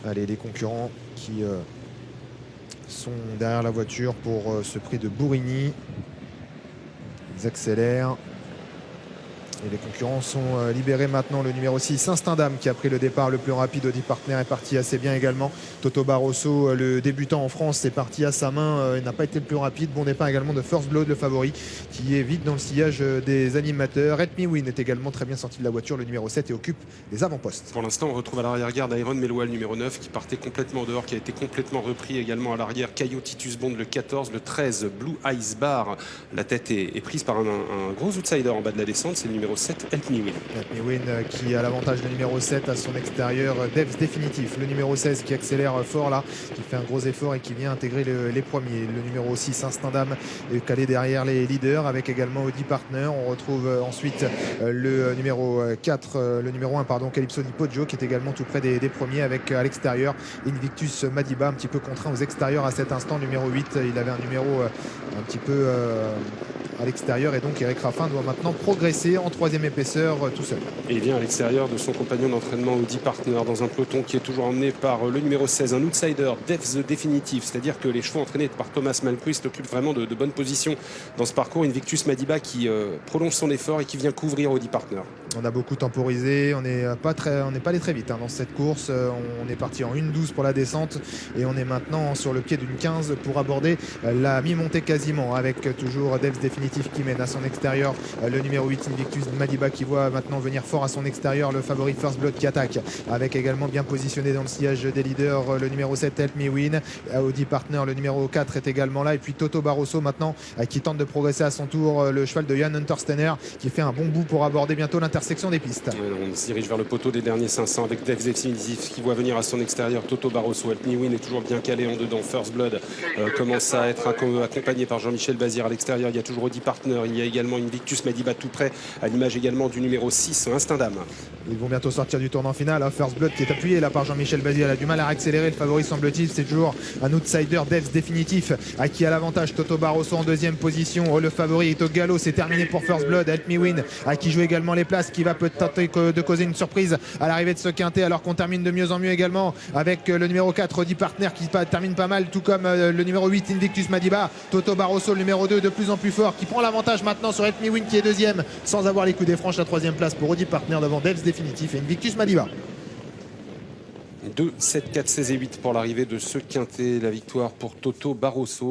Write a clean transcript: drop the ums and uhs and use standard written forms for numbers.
Allez, les concurrents qui sont derrière la voiture pour ce prix de Bourigny. Ils accélèrent. Et les concurrents sont libérés maintenant. Le numéro 6, Saint-Stindam, qui a pris le départ le plus rapide. Audi Partner est parti assez bien également. Toto Barroso, le débutant en France, est parti à sa main. Il n'a pas été le plus rapide. Bon départ également de First Blood, le favori, qui est vite dans le sillage des animateurs. Let Me Win est également très bien sorti de la voiture, le numéro 7, et occupe les avant-postes. Pour l'instant, on retrouve à l'arrière-garde Iron Meloa, le numéro 9, qui partait complètement dehors, qui a été complètement repris également à l'arrière. Caillot Titus Bond, le 14, le 13, Blue Ice Bar. La tête est prise par un gros outsider en bas de la descente, c'est le numéro 7, Help Me Win. Let Me Win qui a l'avantage du numéro 7 à son extérieur. Devs définitif, le numéro 16 qui accélère fort là, qui fait un gros effort et qui vient intégrer les premiers. Le numéro 6, Saint-Stindam, est calé derrière les leaders avec également Audi Partner. On retrouve ensuite le numéro 4, le numéro 1, pardon, Calypso Di Poggio, qui est également tout près des premiers avec à l'extérieur Invictus Madiba, un petit peu contraint aux extérieurs à cet instant. Numéro 8, il avait un numéro un petit peu à l'extérieur, et donc Eric Raffin doit maintenant progresser en troisième épaisseur tout seul. Et il vient à l'extérieur de son compagnon d'entraînement Audi Partner dans un peloton qui est toujours emmené par le numéro 16, un outsider, Devs définitif, c'est-à-dire que les chevaux entraînés par Thomas Malmquist occupent vraiment de bonnes positions dans ce parcours. Invictus Madiba qui prolonge son effort et qui vient couvrir Audi Partner. On a beaucoup temporisé, on n'est pas allé très vite dans cette course. On est parti en 1,12 pour la descente et on est maintenant sur le pied d'une 15 pour aborder la mi-montée quasiment, avec toujours Devs définitif qui mène à son extérieur. Le numéro 8, Invictus Madiba, qui voit maintenant venir fort à son extérieur le favori First Blood qui attaque, avec également bien positionné dans le sillage des leaders le numéro 7, Help Me Win. Audi Partner, le numéro 4, est également là, et puis Toto Barroso maintenant qui tente de progresser à son tour, le cheval de Jan Untersteiner qui fait un bon bout pour aborder bientôt l'intersection des pistes. On se dirige vers le poteau des derniers 500 avec Devs définitif qui voit venir à son extérieur Toto Barroso. Help Me Win est toujours bien calé en dedans. First Blood commence à être accompagné par Jean-Michel Bazir à l'extérieur. Il y a toujours Audi Partner, il y a également Invictus Madiba tout près, à l'image également du numéro 6, Instindam. Ils vont bientôt sortir du tournant final. First Blood qui est appuyé là par Jean-Michel Bazir, elle a du mal à accélérer. Le favori semble-t-il, c'est toujours un outsider, Devs définitif, à qui a l'avantage. Toto Barroso en deuxième position. Le favori est au galop, c'est terminé pour First Blood. Help Me Win, à qui joue également les places, qui va peut-être tenter de causer une surprise à l'arrivée de ce quintet, alors qu'on termine de mieux en mieux également avec le numéro 4, Audi Partner, qui termine pas mal, tout comme le numéro 8, Invictus Madiba. Toto Barroso, le numéro 2, de plus en plus fort, qui prend l'avantage maintenant sur Help Me Win, qui est deuxième sans avoir les coups des franches. La troisième place pour Audi Partner devant Devs définitif et Invictus Madiba. 2, 7, 4, 16 et 8 pour l'arrivée de ce quintet. La victoire pour Toto Barroso.